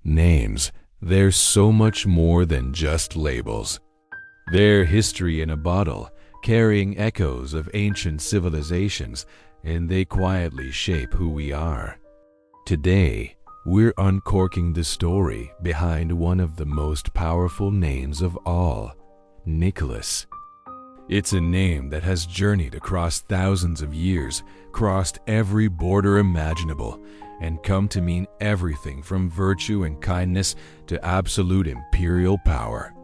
Names, they're so much more than just labels. They're history in a bottle, carrying echoes of ancient civilizations, and they quietly shape who we are. Today, we're uncorking the story behind one of the most powerful names of all, Nicholas. It's a name that has journeyed across thousands of years, crossed every border imaginable, and come to mean everything from virtue and kindness to absolute imperial power.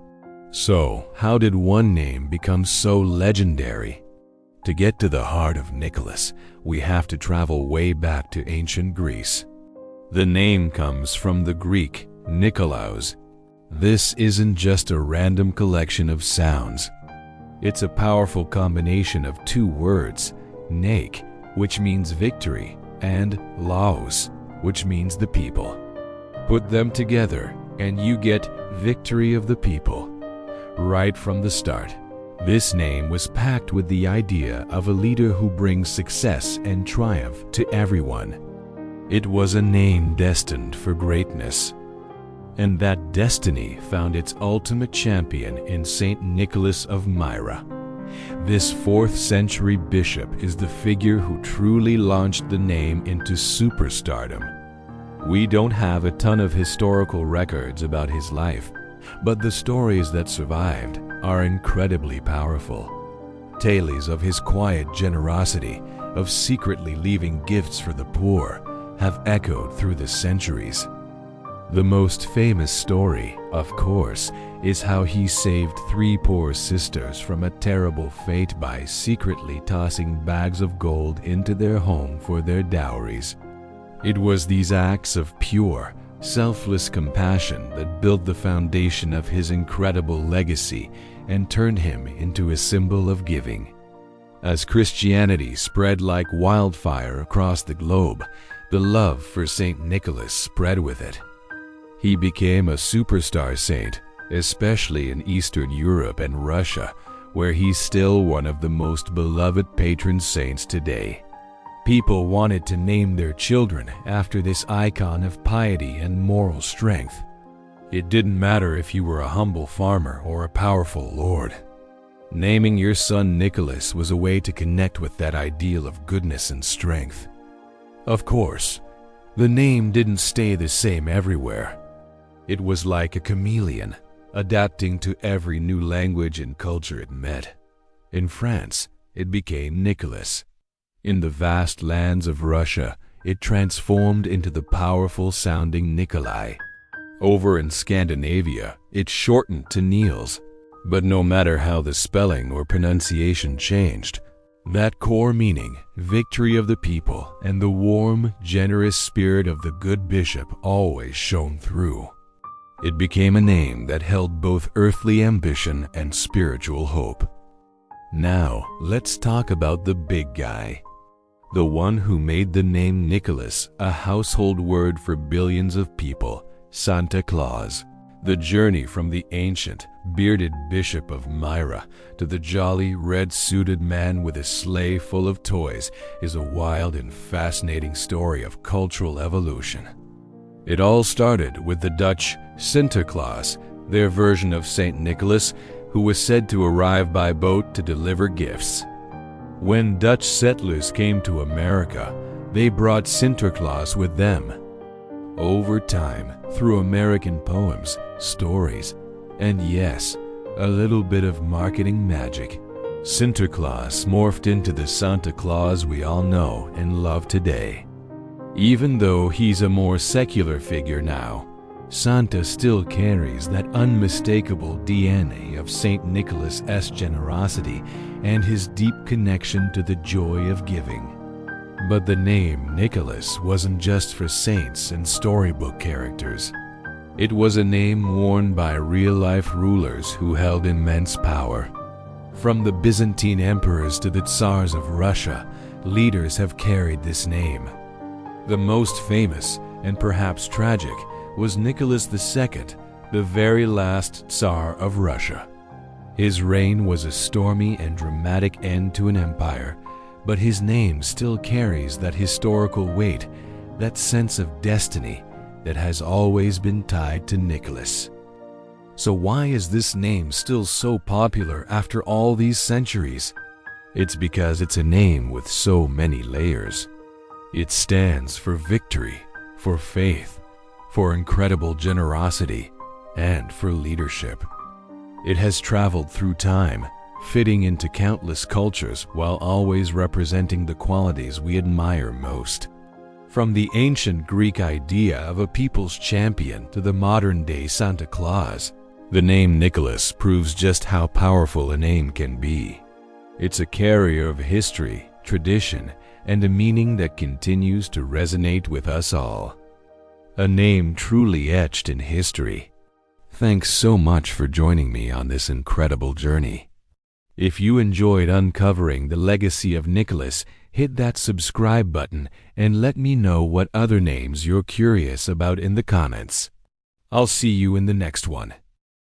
So, how did one name become so legendary? To get to the heart of Nicholas, we have to travel way back to ancient Greece. The name comes from the Greek Nikolaos. This isn't just a random collection of sounds. It's a powerful combination of two words, Nek, which means victory, and Laos, which means the people. Put them together and you get victory of the people. Right from the start, this name was packed with the idea of a leader who brings success and triumph to everyone. It was a name destined for greatness. And that destiny found its ultimate champion in Saint Nicholas of Myra. This 4th century bishop is the figure who truly launched the name into superstardom. We don't have a ton of historical records about his life, but the stories that survived are incredibly powerful. Tales of his quiet generosity, of secretly leaving gifts for the poor, have echoed through the centuries. The most famous story, of course, is how he saved 3 poor sisters from a terrible fate by secretly tossing bags of gold into their home for their dowries. It was these acts of pure, selfless compassion that built the foundation of his incredible legacy and turned him into a symbol of giving. As Christianity spread like wildfire across the globe, the love for Saint Nicholas spread with it. He became a superstar saint, especially in Eastern Europe and Russia, where he's still one of the most beloved patron saints today. People wanted to name their children after this icon of piety and moral strength. It didn't matter if you were a humble farmer or a powerful lord. Naming your son Nicholas was a way to connect with that ideal of goodness and strength. Of course, the name didn't stay the same everywhere. It was like a chameleon, adapting to every new language and culture it met. In France, it became Nicholas. In the vast lands of Russia, it transformed into the powerful-sounding Nikolai. Over in Scandinavia, it shortened to Niels. But no matter how the spelling or pronunciation changed, that core meaning, victory of the people, and the warm, generous spirit of the good bishop always shone through. It became a name that held both earthly ambition and spiritual hope. Now, let's talk about the big guy. The one who made the name Nicholas a household word for billions of people, Santa Claus. The journey from the ancient, bearded bishop of Myra to the jolly, red-suited man with a sleigh full of toys is a wild and fascinating story of cultural evolution. It all started with the Dutch Sinterklaas, their version of Saint Nicholas, who was said to arrive by boat to deliver gifts. When Dutch settlers came to America, they brought Sinterklaas with them. Over time, through American poems, stories, and yes, a little bit of marketing magic, Sinterklaas morphed into the Santa Claus we all know and love today. Even though he's a more secular figure now, Santa still carries that unmistakable DNA of Saint Nicholas's generosity and his deep connection to the joy of giving. But the name Nicholas wasn't just for saints and storybook characters. It was a name worn by real-life rulers who held immense power. From the Byzantine emperors to the Tsars of Russia, leaders have carried this name. The most famous, and perhaps tragic, was Nicholas II, the very last Tsar of Russia. His reign was a stormy and dramatic end to an empire, but his name still carries that historical weight, that sense of destiny that has always been tied to Nicholas. So why is this name still so popular after all these centuries? It's because it's a name with so many layers. It stands for victory, for faith, for incredible generosity, and for leadership. It has traveled through time, fitting into countless cultures while always representing the qualities we admire most. From the ancient Greek idea of a people's champion to the modern-day Santa Claus, the name Nicholas proves just how powerful a name can be. It's a carrier of history, tradition, and a meaning that continues to resonate with us all. A name truly etched in history. Thanks so much for joining me on this incredible journey. If you enjoyed uncovering the legacy of Nicholas, hit that subscribe button and let me know what other names you're curious about in the comments. I'll see you in the next one.